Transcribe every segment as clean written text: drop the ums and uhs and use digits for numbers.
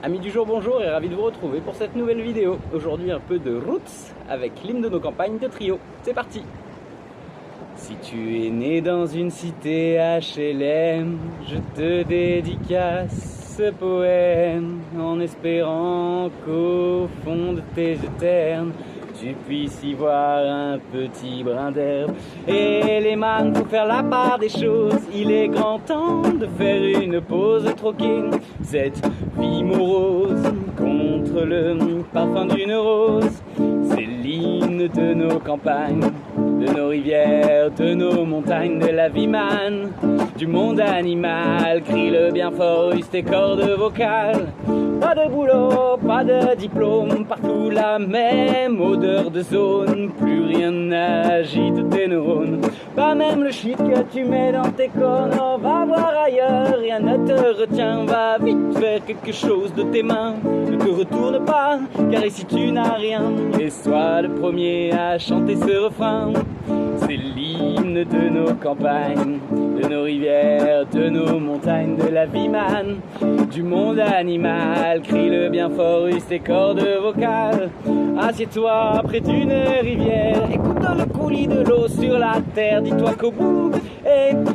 Amis du jour, bonjour et ravi de vous retrouver pour cette nouvelle vidéo. Aujourd'hui un peu de roots avec l'hymne de nos campagnes de Trio. C'est parti! Si tu es né dans une cité HLM, je te dédicace ce poème en espérant qu'au fond de tes yeux ternes, tu puisses y voir un petit brin d'herbe. Et les man, pour faire la part des choses, il est grand temps de faire une pause, de troquer cette vie morose contre le parfum d'une rose. C'est l'hymne de nos campagnes, de nos rivières, de nos montagnes, de la vie man, du monde animal. Crie-le bien fort, use tes cordes vocales. Pas de boulot, pas de diplôme, partout la même odeur de zone. Plus rien n'agite tes neurones, pas même le shit que tu mets dans tes cônes. On va voir ailleurs, rien ne te retient. Va vite faire quelque chose de tes mains, ne te retourne pas, car ici tu n'as rien. Et sois le premier à chanter ce refrain. C'est l'hymne de nos campagnes, de nos rivières, de nos montagnes, de la vie man, du monde animal. Crie-le bien fort, use tes cordes vocales. Assieds-toi près d'une rivière, écoute le coulis de l'eau sur la terre. Dis-toi qu'au bout,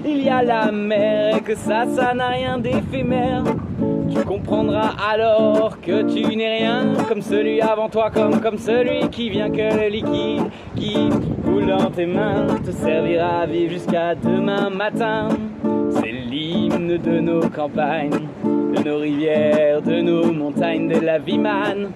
il y a la mer, et que ça n'a rien d'éphémère. Tu comprendras alors que tu n'es rien, comme celui avant toi, comme celui qui vient, que le liquide qui coule dans tes mains te servira à vivre jusqu'à demain matin. C'est l'hymne de nos campagnes, de nos rivières, de nos montagnes, de la vie man,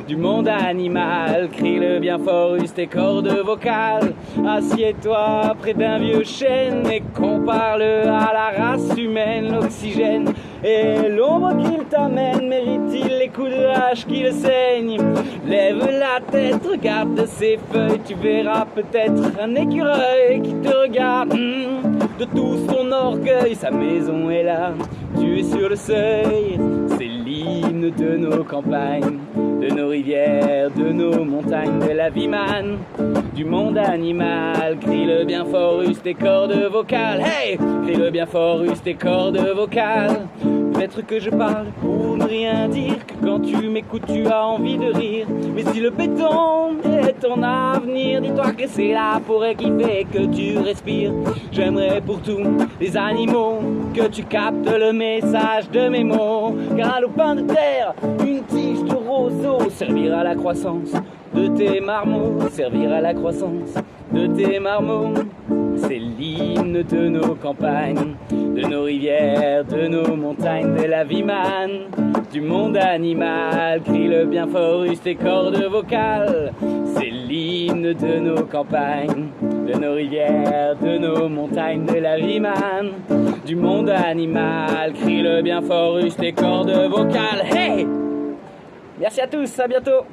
du monde animal. Crie-le bien fort, use tes cordes vocales. Assieds-toi près d'un vieux chêne et compare-le à la race humaine. L'oxygène et l'ombre qu'il t'amène, mérite-t-il les coups de hache qui le saignent? Lève la tête, regarde de ses feuilles, tu verras peut-être un écureuil qui te regarde de tout son orgueil. Sa maison est là, tu es sur le seuil. C'est l'hymne de nos campagnes, de nos rivières, de nos montagnes, de la vie man, du monde animal. Crie-le bien fort, use tes cordes vocales. Hey! Crie-le bien fort, use tes cordes vocales. Peut-être que je parle pour ne rien dire, que quand tu m'écoutes tu as envie de rire. Mais si le béton est ton avenir, dis-toi que c'est la forêt qui fait que tu respires. J'aimerais pour tous les animaux que tu captes le message de mes mots, car un lopin de terre, une tige de roseau, servir à la croissance de tes marmots, servir à la croissance de tes marmots. C'est l'hymne de nos campagnes, de nos rivières, de nos montagnes, de la vie man, du monde animal. Crie-le bien fort, use tes cordes vocales. C'est l'hymne de nos campagnes, de nos rivières, de nos montagnes, de la vie man, du monde animal. Crie-le bien fort, use tes cordes vocales. Hey! Merci à tous, à bientôt.